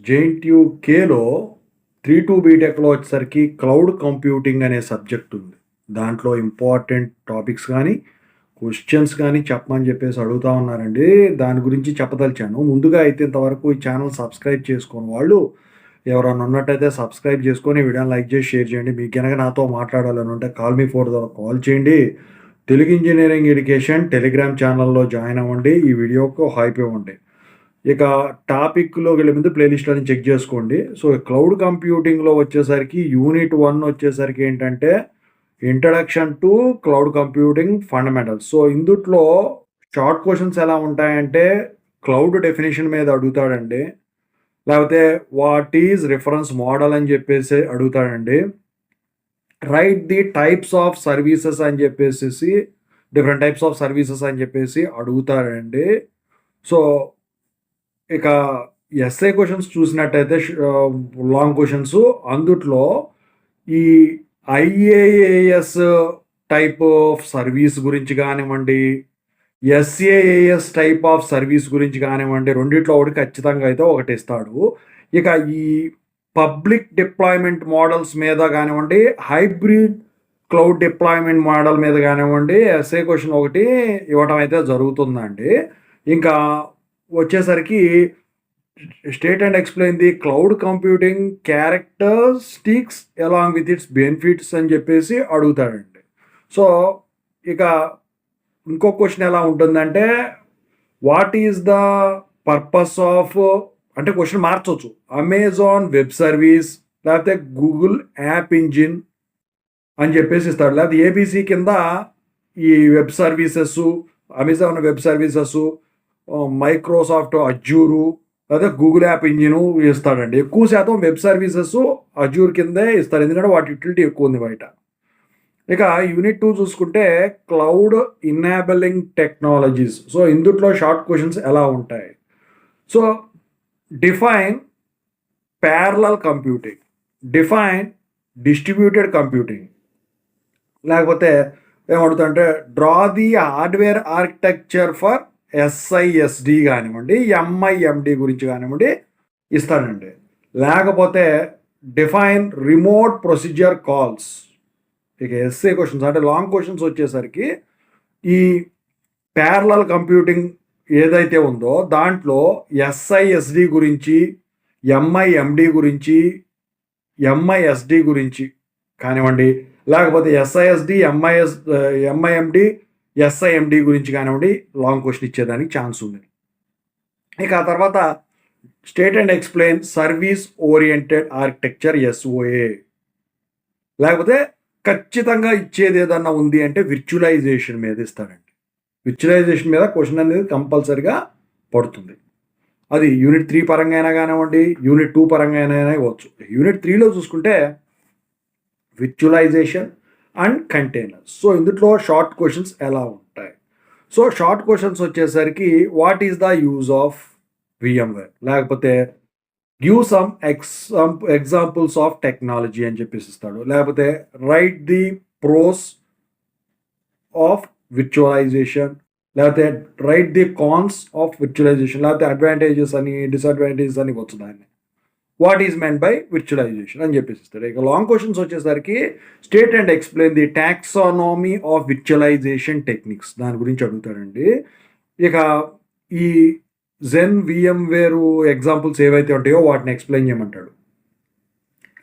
జేఎన్‌టీయూకేలో 3-2 బీటెక్‌లో వచ్చేసరికి cloud computing అనే సబ్జెక్ట్ ఉంది. దాంట్లో ఇంపార్టెంట్ టాపిక్స్ గానీ, క్వెషన్స్ గానీ చెప్పమని చెప్పేసి అడుగుతా ఉన్నారండి. దాని గురించి చెప్పదలిచాను. ముందుగా అయితే ఇంతవరకు ఈ ఛానల్ సబ్స్క్రైబ్ చేసుకోని వాళ్ళు ఎవరైనా ఉన్నట్టయితే సబ్స్క్రైబ్ చేసుకొని వీడియోని లైక్ చేసి షేర్ చేయండి. మీకు గనక నాతో మాట్లాడాలని ఉంటే కాల్ మీ ఫోర్ ద్వారా కాల్ చేయండి. తెలుగు ఇంజినీరింగ్ ఎడ్యుకేషన్ టెలిగ్రామ్ ఛానల్‌లో జాయిన్ అవ్వండి. ఈ వీడియోకి ఒక హైప్ ఇవ్వండి. ఇక టాపిక్‌లోకి వెళ్ళే ముందు ప్లేలిస్ట్‌లని చెక్ చేసుకోండి. సో, క్లౌడ్ కంప్యూటింగ్‌లో వచ్చేసరికి యూనిట్ 1 వచ్చేసరికి ఏంటంటే, introduction to cloud computing fundamentals. So, ఇందుట్లో షార్ట్ క్వెషన్స్ ఎలా ఉంటాయంటే, క్లౌడ్ డెఫినిషన్ మీద అడుగుతాడండి. లేకపోతే వాట్ ఈజ్ రిఫరెన్స్ మోడల్ అని చెప్పేసి అడుగుతాడండి. Write the types of services అని చెప్పేసేసి డిఫరెంట్ టైప్స్ ఆఫ్ సర్వీసెస్ అని చెప్పేసి అడుగుతారండి. సో, ఇక ఎస్ఏ క్వెషన్స్ చూసినట్టయితే లాంగ్ క్వెషన్స్ అందుట్లో ఈ ఐఏఏఎస్ టైప్ ఆఫ్ సర్వీస్ గురించి కానివ్వండి, ఎస్ఏఏఎస్ టైప్ ఆఫ్ సర్వీస్ గురించి కానివ్వండి, రెండిట్లో ఒకటి ఖచ్చితంగా అయితే ఒకటి ఇస్తాడు. ఇక ఈ పబ్లిక్ డిప్లాయ్మెంట్ మోడల్స్ మీద కానివ్వండి, హైబ్రిడ్ క్లౌడ్ డిప్లాయ్మెంట్ మోడల్ మీద కానివ్వండి, ఎస్ఏ క్వెషన్ ఒకటి ఇవ్వటం అయితే జరుగుతుందండి. ఇంకా వచ్చేసరికి state and explain the cloud computing characteristics along with its benefits అని చెప్పేసి అడుగుతాడండి. సో, ఇక ఇంకో క్వెషన్ ఎలా ఉంటుందంటే, what is the purpose of అంటే క్వెషన్ మార్చొచ్చు. అమెజాన్ వెబ్ సర్వీస్ లేకపోతే గూగుల్ యాప్ ఇంజిన్ అని చెప్పేసి ఇస్తాడు. లేకపోతే ఏబీసీ కింద ఈ web services, Amazon web services, Microsoft Azure లేదా గూగుల్ యాప్ ఇంజిన్ ఇస్తాడండి. ఎక్కువ శాతం వెబ్ సర్వీసెస్ అజ్యూర్ కిందే ఇస్తారు. ఎందుకంటే వాటి యూటిలిటీ ఎక్కువ ఉంది బయట. ఇక యూనిట్ 2 చూసుకుంటే క్లౌడ్ ఇనేబులింగ్ టెక్నాలజీస్. సో, ఇందుట్లో షార్ట్ క్వెషన్స్ ఎలా ఉంటాయి? So, define parallel computing, define distributed computing, లేకపోతే ఏమడుగుతాడంటే draw the hardware architecture for SISD కానివ్వండి, ఎంఐఎండి గురించి కానివ్వండి ఇస్తాడండి. లేకపోతే డిఫైన్ రిమోట్ ప్రొసీజర్ కాల్స్. ఇక ఎస్ఏ క్వెషన్స్ అంటే లాంగ్ క్వెషన్స్ వచ్చేసరికి ఈ ప్యారలల్ కంప్యూటింగ్ ఏదైతే ఉందో దాంట్లో ఎస్ఐఎస్డి గురించి, ఎంఐఎండి గురించి, ఎంఐఎస్డి గురించి కానివ్వండి, లేకపోతే ఎస్ఐఎస్డి, ఎంఐఎండి, ఎస్ఐఎండి గురించి కానివ్వండి లాంగ్ క్వెషన్ ఇచ్చేదానికి ఛాన్స్ ఉంది. ఇక ఆ తర్వాత state and explain service oriented architecture SOA. లేకపోతే ఖచ్చితంగా ఇచ్చేది ఏదన్నా ఉంది అంటే విర్చువలైజేషన్ మీద ఇస్తాడండి. విర్చువలైజేషన్ మీద క్వెషన్ అనేది కంపల్సరిగా పడుతుంది. అది యూనిట్ 3 పరంగా అయినా కానివ్వండి, యూనిట్ 2 పరంగా అయినా ఇవ్వచ్చు. యూనిట్ 3లో చూసుకుంటే విర్చువలైజేషన్ అండ్ కంటైనర్స్. సో, ఇందులో షార్ట్ క్వెషన్స్ ఎలా ఉంటాయి? సో, షార్ట్ క్వెషన్స్ వచ్చేసరికి what is the use of VMware, లేకపోతే give some examples of technology అని చెప్పేసి ఇస్తాడు. లేకపోతే write the pros of virtualization, లేకపోతే write the cons of virtualization, లేకపోతే అడ్వాంటేజెస్ అని డిసడ్వాంటేజెస్ అని వచ్చు దాన్ని. What is meant by virtualization అని చెప్పేసి ఇస్తాడు. ఇక లాంగ్ క్వెషన్స్ వచ్చేసరికి state and explain the taxonomy of virtualisation techniques దాని గురించి అడుగుతాడండి. ఇక ఈ జెన్ VMware ఎగ్జాంపుల్స్ ఏవైతే ఉంటాయో వాటిని ఎక్స్ప్లెయిన్ చేయమంటాడు.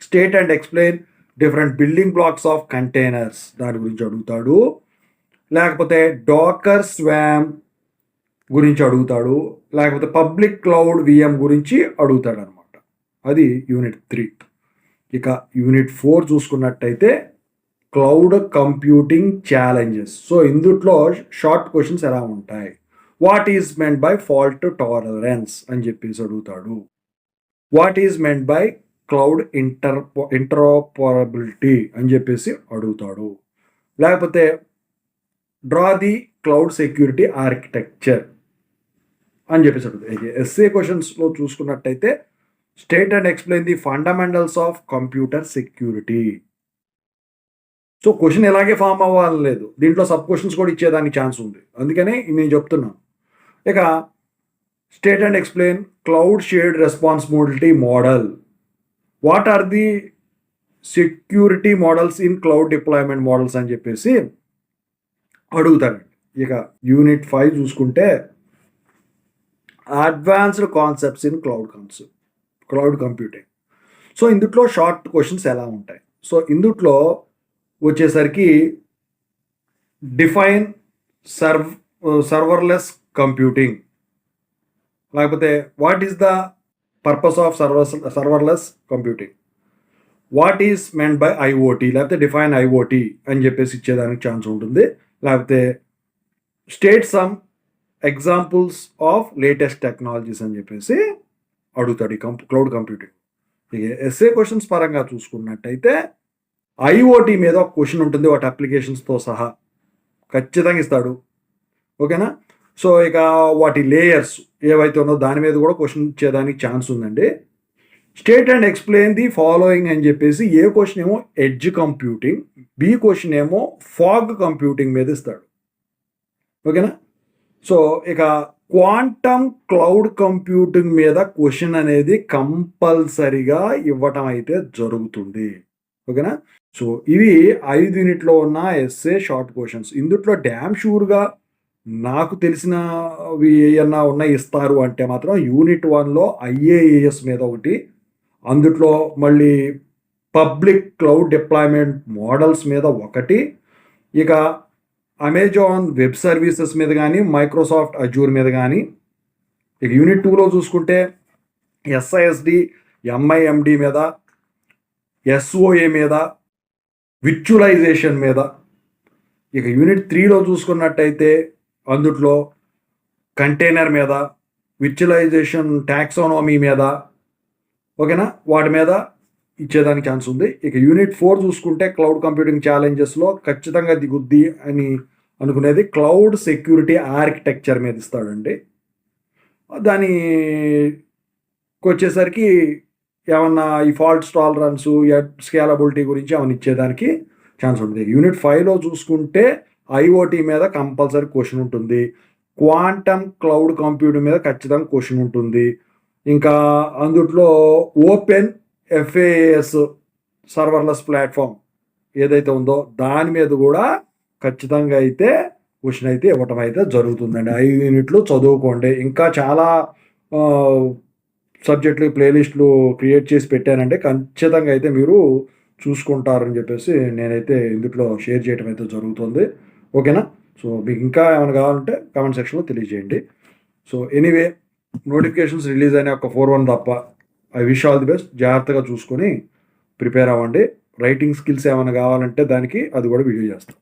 State and explain different building blocks of containers దాని గురించి అడుగుతాడు. లేకపోతే డాకర్ స్వామ్ గురించి అడుగుతాడు. లేకపోతే పబ్లిక్ క్లౌడ్ VM గురించి అడుగుతాడు అనమాట. అది యూనిట్ 3. ఇక యూనిట్ 4 చూసుకున్నట్టయితే క్లౌడ్ కంప్యూటింగ్ ఛాలెంజెస్. సో, ఇందుట్లో షార్ట్ క్వెషన్స్ ఎలా ఉంటాయి? What is meant by fault tolerance అని చెప్పేసి అడుగుతాడు. What is meant by cloud interoperability అని చెప్పేసి అడుగుతాడు. లేకపోతే draw the cloud security architecture అని చెప్పేసి అడుగుతాడు. ఎస్ఏ క్వెషన్స్లో చూసుకున్నట్టయితే state and explain the fundamentals of computer security. So, question ఇలాగే ఫామ్ అవ్వాలని లేదు. దీంట్లో సబ్ క్వెషన్స్ కూడా ఇచ్చేదానికి ఛాన్స్ ఉంది. అందుకనే నేను చెప్తున్నాను. ఇక State and explain cloud shared responsibility model. What are the security models in cloud deployment models అని చెప్పేసి అడుగుతారండి. ఇక యూనిట్ 5 చూసుకుంటే advanced concepts in cloud computing. So ఇందుట్లో షార్ట్ క్వశ్చన్స్ ఎలా ఉంటాయి? సో ఇందుట్లో వచ్చేసరికి డిఫైన్ సర్వర్లెస్ కంప్యూటింగ్, లేకపోతే what is the purpose of serverless computing, what is meant by IoT, లేకపోతే డిఫైన్ ఐఓటీ అని చెప్పేసి ఇచ్చేదానికి ఛాన్స్ ఉంటుంది. లేకపోతే state some examples of latus technologies అని చెప్పేసి అడుగుతాడు ఈ క్లౌడ్ కంప్యూటింగ్. ఇక ఎస్ఏ క్వశ్చన్స్ పరంగా చూసుకున్నట్టయితే ఐఓటీ మీద ఒక క్వశ్చన్ ఉంటుంది, వాటి అప్లికేషన్స్తో సహా ఖచ్చితంగా ఇస్తాడు. ఓకేనా? సో ఇక వాటి లేయర్స్ ఏవైతే ఉన్నదో దాని మీద కూడా క్వశ్చన్ ఇచ్చేదానికి ఛాన్స్ ఉందండి. State and explain the following అని చెప్పేసి ఏ క్వశ్చన్ ఏమో ఎడ్జ్ కంప్యూటింగ్, బి క్వశ్చన్ ఏమో ఫాగ్ కంప్యూటింగ్ మీద ఇస్తాడు. ఓకేనా? సో ఇక క్వాంటమ్ క్లౌడ్ కంప్యూటింగ్ మీద క్వశ్చన్ అనేది కంపల్సరిగా ఇవ్వటం అయితే జరుగుతుంది. ఓకేనా? సో ఇవి 5 యూనిట్లో ఉన్న ఎస్ఏ షార్ట్ క్వశ్చన్స్. ఇందుట్లో డ్యామ్ షూర్గా నాకు తెలిసినవి ఏమన్నా ఉన్నాయి ఇస్తారు అంటే మాత్రం యూనిట్ 1లో ఐఏఏఎస్ మీద ఒకటి, అందుట్లో మళ్ళీ పబ్లిక్ క్లౌడ్ డిప్లాయ్మెంట్ మోడల్స్ మీద ఒకటి, ఇక అమెజాన్ వెబ్ సర్వీసెస్ మీద కానీ మైక్రోసాఫ్ట్ అజూర్ మీద కానీ. ఇక యూనిట్ 2లో చూసుకుంటే ఎస్ఐఎస్డి ఎంఐఎండి మీద, ఎస్ఓఏ మీద, విర్చువలైజేషన్ మీద. ఇక యూనిట్ 3లో చూసుకున్నట్టయితే అందుట్లో కంటైనర్ మీద, విర్చువలైజేషన్ టాక్సానమీ మీద. ఓకేనా? వాటి మీద ఇచ్చేదానికి ఛాన్స్ ఉంది. ఇక యూనిట్ 4 చూసుకుంటే క్లౌడ్ కంప్యూటింగ్ ఛాలెంజెస్లో ఖచ్చితంగా దిగుద్ది అని అనుకునేది క్లౌడ్ సెక్యూరిటీ ఆర్కిటెక్చర్ మీద ఇస్తాడండి. దానికి వచ్చేసరికి ఏమన్నా ఈ ఫాల్ట్స్ టాలరెన్స్, స్కేలబిలిటీ గురించి ఏమైనా ఇచ్చేదానికి ఛాన్స్ ఉంటుంది. యూనిట్ 5లో చూసుకుంటే ఐఓటీ మీద కంపల్సరీ క్వశ్చన్ ఉంటుంది, క్వాంటమ్ క్లౌడ్ కంప్యూటింగ్ మీద ఖచ్చితంగా క్వశ్చన్ ఉంటుంది. ఇంకా అందుట్లో ఓపెన్ ఎఫ్ఏఎస్ సర్వర్లెస్ ప్లాట్ఫామ్ ఏదైతే ఉందో దాని మీద కూడా ఖచ్చితంగా అయితే క్వశ్చన్ అయితే ఇవ్వటం అయితే జరుగుతుందండి. 5 యూనిట్లు చదువుకోండి. ఇంకా చాలా సబ్జెక్టులు ప్లేలిస్టులు క్రియేట్ చేసి పెట్టానంటే ఖచ్చితంగా అయితే మీరు చూసుకుంటారని చెప్పేసి నేనైతే ఇందులో షేర్ చేయడం అయితే జరుగుతుంది. ఓకేనా? సో మీకు ఇంకా ఏమైనా కావాలంటే కామెంట్ సెక్షన్లో తెలియజేయండి. సో ఎనీవే, నోటిఫికేషన్స్ రిలీజ్ అయిన ఒక 4-1 తప్ప I wish all the best. జాగ్రత్తగా చూసుకొని ప్రిపేర్ అవ్వండి. రైటింగ్ స్కిల్స్ ఏమైనా కావాలంటే దానికి అది కూడా వీడియో చేస్తాం.